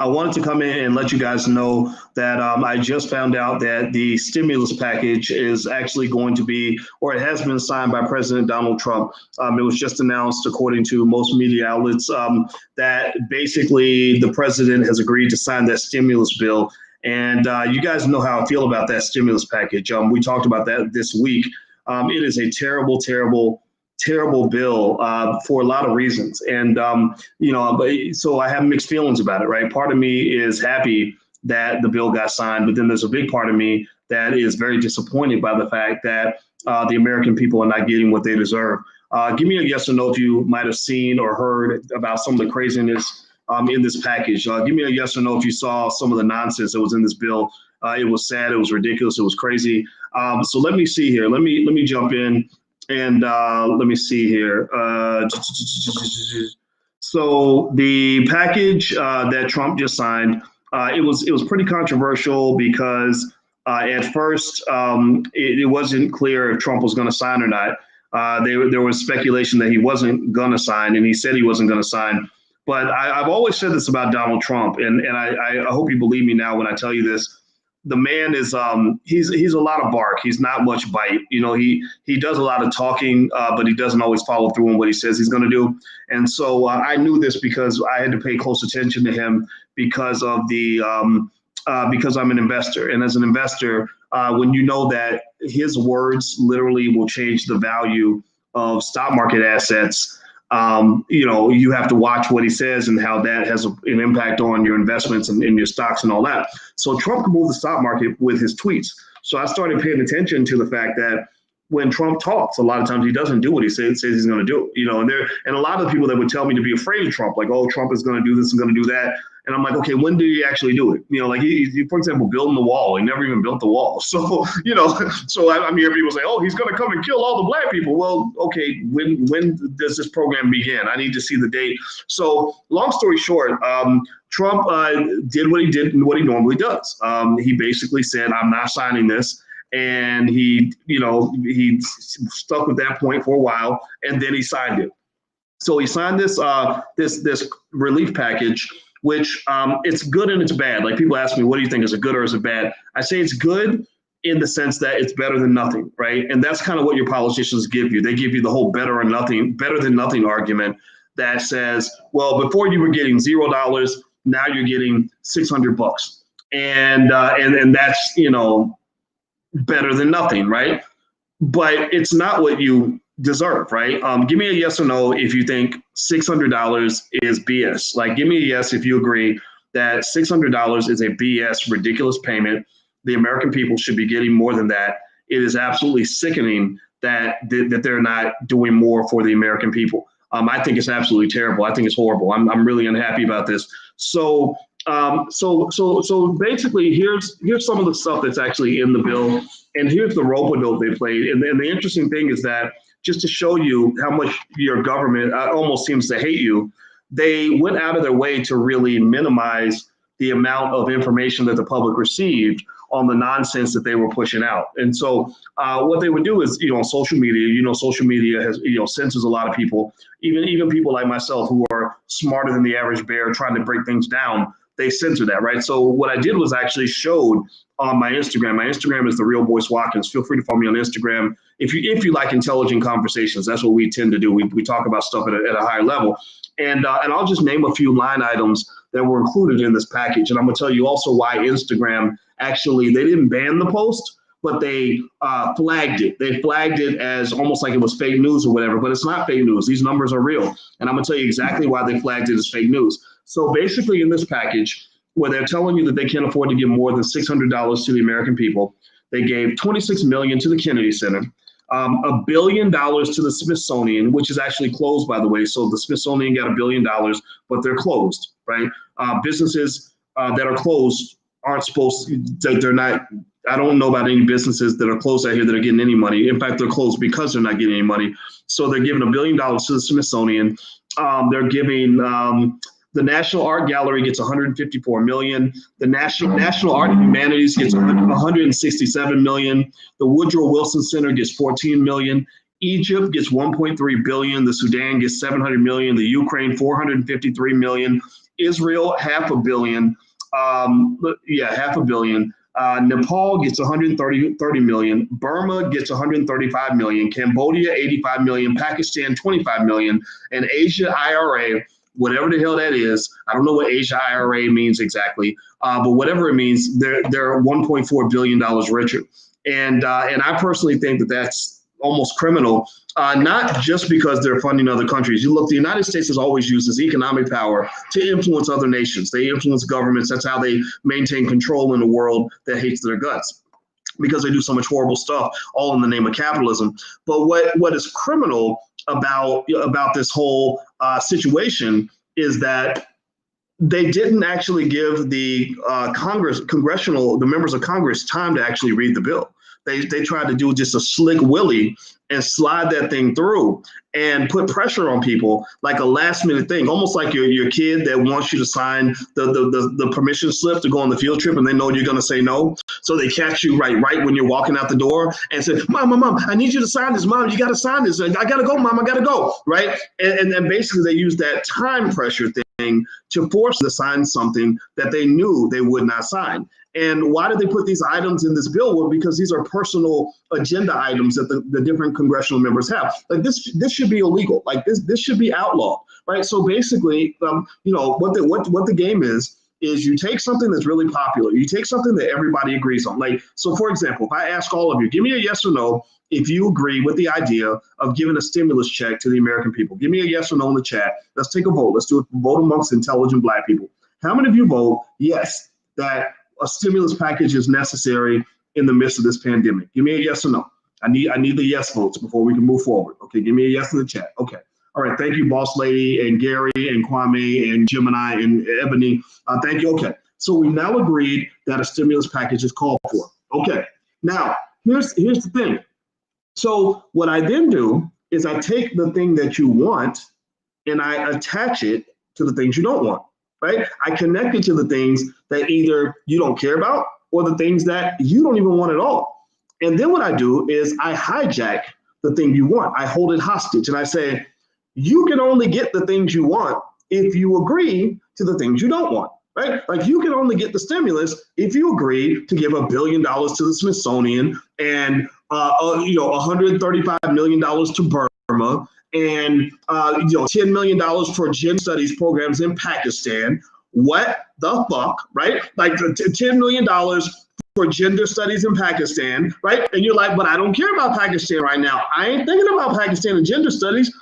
I wanted to come in and let you guys know that I just found out that the stimulus package is actually going to be, or it has been signed by President Donald Trump. It was just announced, according to most media outlets, that basically the president has agreed to sign that stimulus bill. And you guys know how I feel about that stimulus package. We talked about that this week. It is a terrible, terrible, terrible bill for a lot of reasons. And, so I have mixed feelings about it, right? Part of me is happy that the bill got signed, but then there's a big part of me that is very disappointed by the fact that the American people are not getting what they deserve. Give me a yes or no if you might have seen or heard about some of the craziness in this package. Give me a yes or no if you saw some of the nonsense that was in this bill. It was sad, it was ridiculous, it was crazy. So let me see here. Let me jump in and let me see here. So the package that Trump just signed, it was pretty controversial because at first it wasn't clear if Trump was going to sign or not. There was speculation that he wasn't going to sign, and he said he wasn't going to sign. But I've always said this about Donald Trump, and I hope you believe me now when I tell you this. The man is he's a lot of bark. He's not much bite. You know, he does a lot of talking, but he doesn't always follow through on what he says he's going to do. And so I knew this because I had to pay close attention to him because of the because I'm an investor. And as an investor, when you know that his words literally will change the value of stock market assets, you have to watch what he says and how that has an impact on your investments and in your stocks and all that. So Trump can move the stock market with his tweets. So I started paying attention to the fact that when Trump talks, a lot of times he doesn't do what he says he's going to do. And a lot of people that would tell me to be afraid of Trump, like, oh, Trump is going to do this and going to do that. And I'm like, okay, when did he actually do it? Like he, for example, building the wall. He never even built the wall. So, so I'm hearing people say, oh, he's going to come and kill all the black people. Well, okay, when does this program begin? I need to see the date. So long story short, Trump did what he did and what he normally does. He basically said, I'm not signing this. And he stuck with that point for a while, and then he signed it. So he signed this relief package, which it's good and it's bad. Like people ask me, what do you think? Is it good or is it bad? I say it's good in the sense that it's better than nothing, right? And that's kind of what your politicians give you. They give you the whole better than nothing argument that says, well, before you were getting $0, now you're getting $600, and that's better than nothing, right? But it's not what you deserve, right? Give me a yes or no if you think $600 is BS. Like, give me a yes if you agree that $600 is a BS, ridiculous payment. The American people should be getting more than that. It is absolutely sickening that they're not doing more for the American people. I think it's absolutely terrible. I think it's horrible. I'm really unhappy about this. So basically, here's some of the stuff that's actually in the bill, and here's the rope-a-dope they played. And the interesting thing is that just to show you how much your government almost seems to hate you, they went out of their way to really minimize the amount of information that the public received on the nonsense that they were pushing out. And so what they would do is, on social media, social media has, censors a lot of people, even people like myself who are smarter than the average bear trying to break things down. They censor that, right? So what I did was actually showed on my Instagram. My Instagram is The Real Boyce Watkins. Feel free to follow me on Instagram. If you like intelligent conversations, that's what we tend to do. We talk about stuff at a higher level. And I'll just name a few line items that were included in this package. And I'm going to tell you also why Instagram actually, they didn't ban the post, but they flagged it. They flagged it as almost like it was fake news or whatever, but it's not fake news. These numbers are real. And I'm going to tell you exactly why they flagged it as fake news. So basically in this package, where they're telling you that they can't afford to give more than $600 to the American people, they gave $26 million to the Kennedy Center, $1 billion to the Smithsonian, which is actually closed, by the way. So the Smithsonian got $1 billion, but they're closed, right? Businesses that are closed aren't supposed to, they're not, I don't know about any businesses that are closed out here that are getting any money. In fact, they're closed because they're not getting any money. So they're giving $1 billion to the Smithsonian. They're giving the National Art Gallery gets $154 million. The National Art and Humanities gets $167 million. The Woodrow Wilson Center gets $14 million. Egypt gets $1.3 billion. The Sudan gets $700 million. The Ukraine $453 million. Israel, $500 million. $500 million. Nepal gets 130 million. Burma gets 135 million. Cambodia, 85 million. Pakistan, 25 million. And Asia IRA, whatever the hell that is, I don't know what Asia IRA means exactly, but whatever it means, they're $1.4 billion richer. And I personally think that that's almost criminal, not just because they're funding other countries. You look, the United States has always used its economic power to influence other nations. They influence governments. That's how they maintain control in a world that hates their guts, because they do so much horrible stuff, all in the name of capitalism. But what is criminal about this whole situation is that they didn't actually give the the members of Congress time to actually read the bill. They tried to do just a slick willy and slide that thing through and put pressure on people like a last minute thing, almost like your kid that wants you to sign the permission slip to go on the field trip, and they know you're going to say no. So they catch you right when you're walking out the door and say, Mom, I need you to sign this. Mom, you got to sign this. I got to go, Mom, I got to go. Right. And basically they use that time pressure thing to force them to sign something that they knew they would not sign. And why did they put these items in this bill? Well, because these are personal agenda items that the different congressional members have. Like this should be illegal. Like this should be outlawed, right? So basically, what the game is you take something that's really popular, you take something that everybody agrees on. Like, so for example, if I ask all of you, give me a yes or no if you agree with the idea of giving a stimulus check to the American people. Give me a yes or no in the chat. Let's take a vote. Let's do a vote amongst intelligent Black people. How many of you vote yes that a stimulus package is necessary in the midst of this pandemic? Give me a yes or no. I need the yes votes before we can move forward. Okay, give me a yes in the chat. Okay. All right. Thank you, Boss Lady and Gary and Kwame and Gemini and Ebony. Thank you. Okay. So we now agreed that a stimulus package is called for. Okay. Now, here's the thing. So what I then do is I take the thing that you want and I attach it to the things you don't want. Right? I connect it to the things that either you don't care about or the things that you don't even want at all. And then what I do is I hijack the thing you want. I hold it hostage and I say, you can only get the things you want if you agree to the things you don't want. Right? Like you can only get the stimulus if you agree to give $1 billion to the Smithsonian and $135 million to Burma and $10 million for gender studies programs in Pakistan. What the fuck, right? Like $10 million for gender studies in Pakistan, right? And you're like, but I don't care about Pakistan right now. I ain't thinking about Pakistan and gender studies.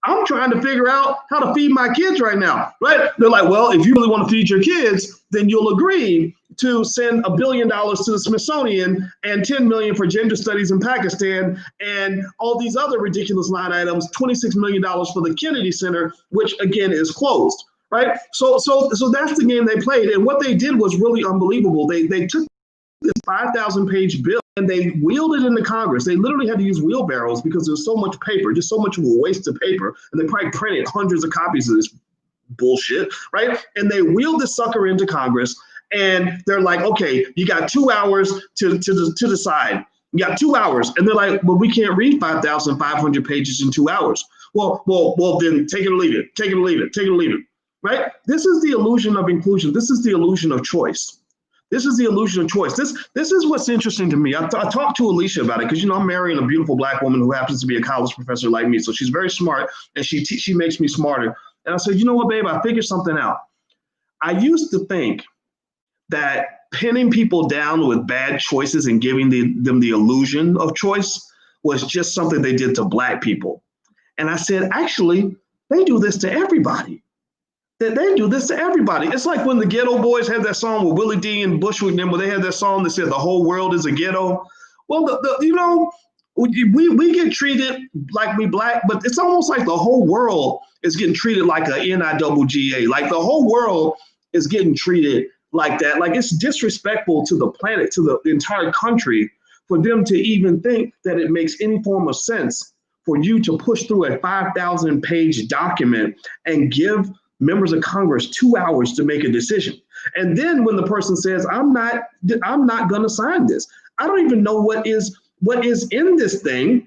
I'm trying to figure out how to feed my kids right now, right? They're like, well, if you really want to feed your kids, then you'll agree to send $1 billion to the Smithsonian and $10 million for gender studies in Pakistan and all these other ridiculous line items, $26 million for the Kennedy Center, which again is closed, right? So that's the game they played. And what they did was really unbelievable. They took this 5,000-page bill and they wheeled it into Congress. They literally had to use wheelbarrows because there's so much paper, just so much of a waste of paper. And they probably printed hundreds of copies of this bullshit, right? And they wheeled this sucker into Congress and they're like, okay, you got 2 hours to decide. You got 2 hours. And they're like, well, we can't read 5,500 pages in 2 hours. Well, then take it or leave it. Take it or leave it. Take it or leave it, right? This is the illusion of inclusion. This is the illusion of choice. This is the illusion of choice. This is what's interesting to me. I talked to Alicia about it because, I'm marrying a beautiful Black woman who happens to be a college professor like me. So she's very smart and she makes me smarter. And I said, you know what, babe, I figured something out. I used to think that pinning people down with bad choices and giving them the illusion of choice was just something they did to Black people. And I said, actually, they do this to everybody. They do this to everybody. It's like when the Ghetto Boys had that song with Willie D and Bushwick, where they had that song that said the whole world is a ghetto. Well, we get treated like we Black, but it's almost like the whole world is getting treated like a NIWGA. Like the whole world is getting treated like that. Like it's disrespectful to the planet, to the entire country, for them to even think that it makes any form of sense for you to push through a 5,000-page document and give members of Congress 2 hours to make a decision. And then when the person says, I'm not going to sign this, I don't even know what is in this thing.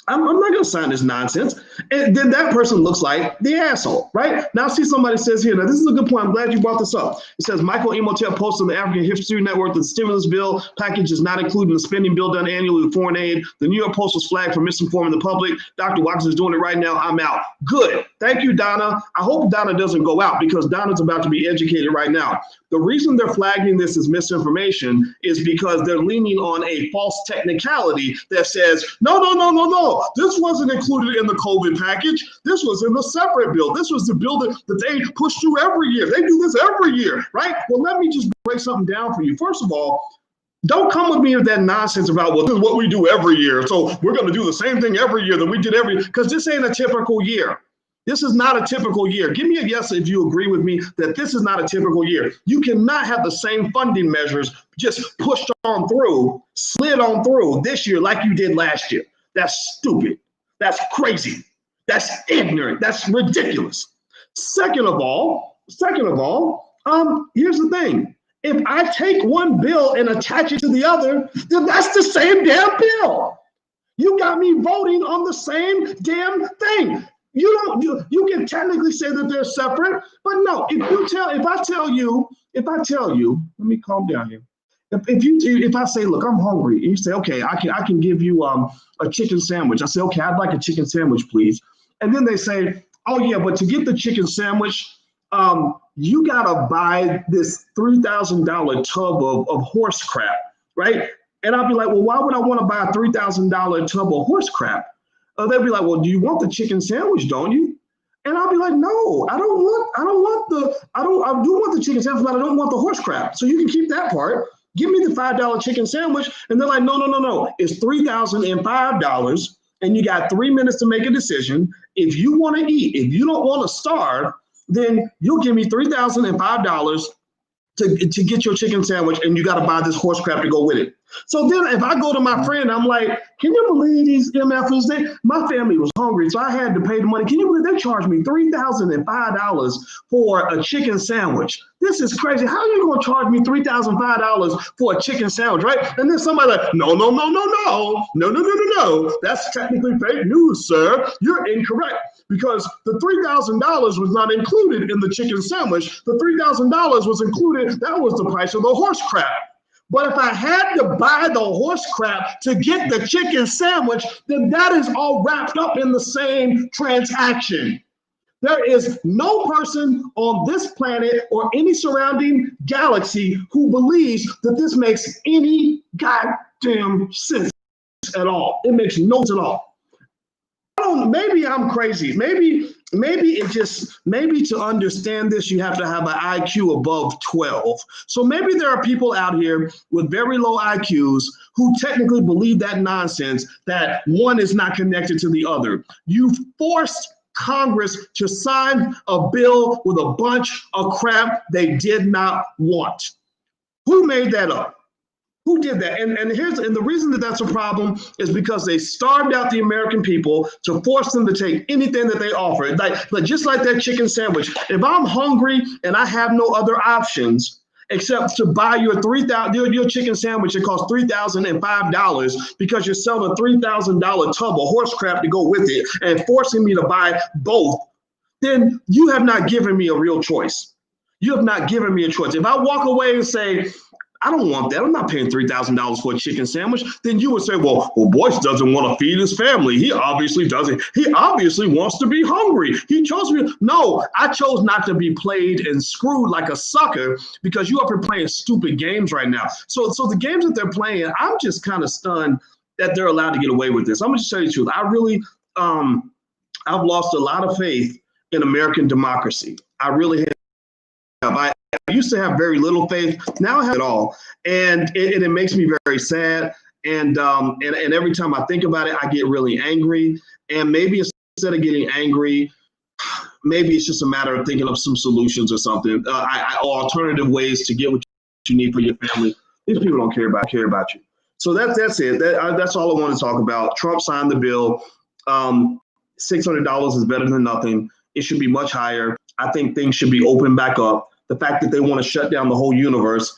I'm not going to sign this nonsense. And then that person looks like the asshole, right? Now, I see somebody says here, now this is a good point. I'm glad you brought this up. It says, Michael Imhotep posted on the African History Network that the stimulus bill package is not included in the spending bill done annually with foreign aid. The New York Post was flagged for misinforming the public. Dr. Watkins is doing it right now. I'm out. Good. Thank you, Donna. I hope Donna doesn't go out because Donna's about to be educated right now. The reason they're flagging this as misinformation is because they're leaning on a false technicality that says, no, this wasn't included in the COVID package. This was in the separate bill. This was the bill that they push through every year. They do this every year, right? Well, let me just break something down for you. First of all, don't come with me with that nonsense about, well, this is what we do every year. So we're going to do the same thing every year that we did because this ain't a typical year. This is not a typical year. Give me a yes if you agree with me that this is not a typical year. You cannot have the same funding measures just pushed on through, slid on through this year like you did last year. That's stupid. That's crazy. That's ignorant. That's ridiculous. Second of all, here's the thing. If I take one bill and attach it to the other, then that's the same damn bill. You got me voting on the same damn thing. You can technically say that they're separate, but no. If I tell you, let me calm down here. If I say, look, I'm hungry, and you say, okay, I can give you a chicken sandwich. I say, okay, I'd like a chicken sandwich, please. And then they say, oh yeah, but to get the chicken sandwich, you gotta buy this $3,000 tub of horse crap, right? And I'll be like, well, why would I want to buy a $3,000 tub of horse crap? They'll be like, well, do you want the chicken sandwich, don't you? And I'll be like, no, I do want the chicken sandwich, but I don't want the horse crap. So you can keep that part. Give me the $5 chicken sandwich. And they're like, no. It's $3,005. And you got 3 minutes to make a decision. If you want to eat, if you don't want to starve, then you'll give me $3,005 to get your chicken sandwich, and you got to buy this horse crap to go with it. So then if I go to my friend, I'm like, can you believe these MFers? My family was hungry, so I had to pay the money. Can you believe they charged me $3,005 for a chicken sandwich? This is crazy. How are you going to charge me $3,005 for a chicken sandwich, right? And then somebody like, no. That's technically fake news, sir. You're incorrect. Because the $3,000 was not included in the chicken sandwich. The $3,000 was included. That was the price of the horse crap. But if I had to buy the horse crap to get the chicken sandwich, then that is all wrapped up in the same transaction. There is no person on this planet or any surrounding galaxy who believes that this makes any goddamn sense at all. It makes no sense at all. Maybe I'm crazy. Maybe to understand this, you have to have an IQ above 12. So maybe there are people out here with very low IQs who technically believe that nonsense, that one is not connected to the other. You forced Congress to sign a bill with a bunch of crap they did not want. Who made that up? Who did that? And the reason that that's a problem is because they starved out the American people to force them to take anything that they offer. Like just like that chicken sandwich. If I'm hungry and I have no other options except to buy your chicken sandwich that costs $3,005 because you're selling a $3,000 tub of horse crap to go with it and forcing me to buy both, then you have not given me a real choice. You have not given me a choice. If I walk away and say, I don't want that. I'm not paying $3,000 for a chicken sandwich. Then you would say, well, Boyce doesn't want to feed his family. He obviously doesn't. He obviously wants to be hungry. He chose me. No, I chose not to be played and screwed like a sucker because you up here playing stupid games right now. So the games that they're playing, I'm just kind of stunned that they're allowed to get away with this. I'm going to tell you the truth. I really, I've lost a lot of faith in American democracy. I really have. I used to have very little faith. Now I have it all, and it makes me very sad. And every time I think about it, I get really angry. And maybe instead of getting angry, maybe it's just a matter of thinking of some solutions or something, or alternative ways to get what you need for your family. These people don't care about you. So that's it. That's all I want to talk about. Trump signed the bill. $600 is better than nothing. It should be much higher. I think things should be opened back up. The fact that they want to shut down the whole universe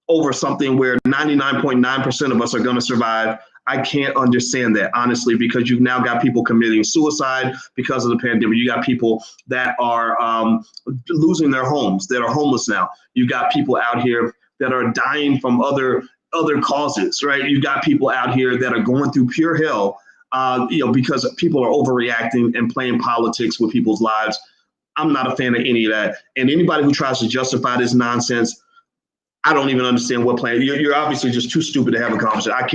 over something where 99.9% of us are going to survive, I can't understand that, honestly, because you've now got people committing suicide because of the pandemic. You got people that are losing their homes, that are homeless now. You got people out here that are dying from other causes, right? You got people out here that are going through pure hell, because people are overreacting and playing politics with people's lives. I'm not a fan of any of that. And anybody who tries to justify this nonsense, I don't even understand what plan. You're obviously just too stupid to have a conversation. I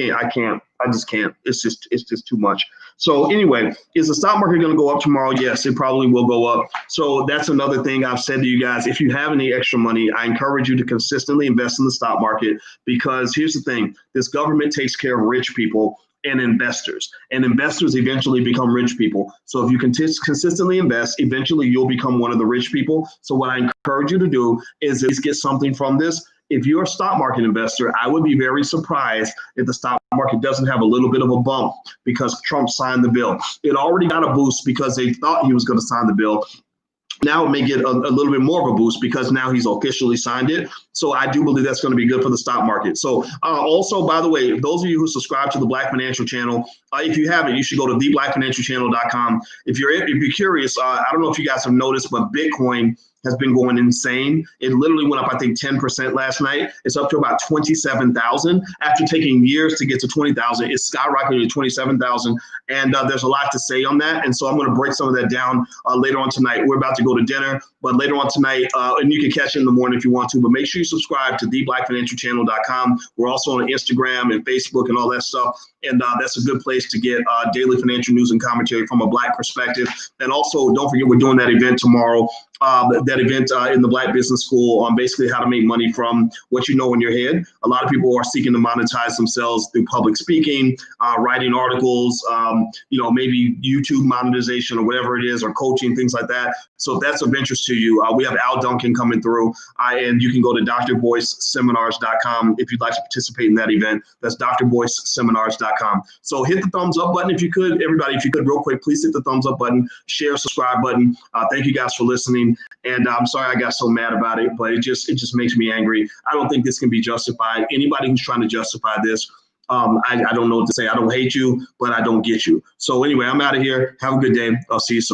just can't. It's just too much. So anyway, is the stock market going to go up tomorrow? Yes, it probably will go up. So that's another thing I've said to you guys. If you have any extra money, I encourage you to consistently invest in the stock market, because here's the thing. This government takes care of rich people and investors eventually become rich people. So if you consistently invest, eventually you'll become one of the rich people. So what I encourage you to do is at least get something from this. If you're a stock market investor, I would be very surprised if the stock market doesn't have a little bit of a bump because Trump signed the bill. It already got a boost because they thought he was going to sign the bill. Now it may get a little bit more of a boost because now he's officially signed it. So I do believe that's going to be good for the stock market. So also, by the way, those of you who subscribe to the Black Financial Channel, if you haven't, you should go to theblackfinancialchannel.com. If you're curious, I don't know if you guys have noticed, but Bitcoin has been going insane. It literally went up, I think, 10% last night. It's up to about 27,000. After taking years to get to 20,000, it's skyrocketed to 27,000. And there's a lot to say on that. And so I'm going to break some of that down later on tonight. We're about to go to dinner, but later on tonight, and you can catch it in the morning if you want to, but make sure you subscribe to theblackfinancialchannel.com. We're also on Instagram and Facebook and all that stuff. And that's a good place to get daily financial news and commentary from a Black perspective. And also, don't forget, we're doing that event tomorrow. That event in the Black Business School on basically how to make money from what you know in your head. A lot of people are seeking to monetize themselves through public speaking, writing articles, maybe YouTube monetization or whatever it is, or coaching, things like that. So if that's of interest to you, we have Al Duncan coming through, and you can go to drboyceseminars.com if you'd like to participate in that event. That's drboyceseminars.com. So hit the thumbs up button if you could. Everybody, if you could, real quick, please hit the thumbs up button, share, subscribe button. Thank you guys for listening. And I'm sorry I got so mad about it, but it just makes me angry. I don't think this can be justified. Anybody who's trying to justify this, I don't know what to say. I don't hate you, but I don't get you. So anyway, I'm out of here. Have a good day. I'll see you soon.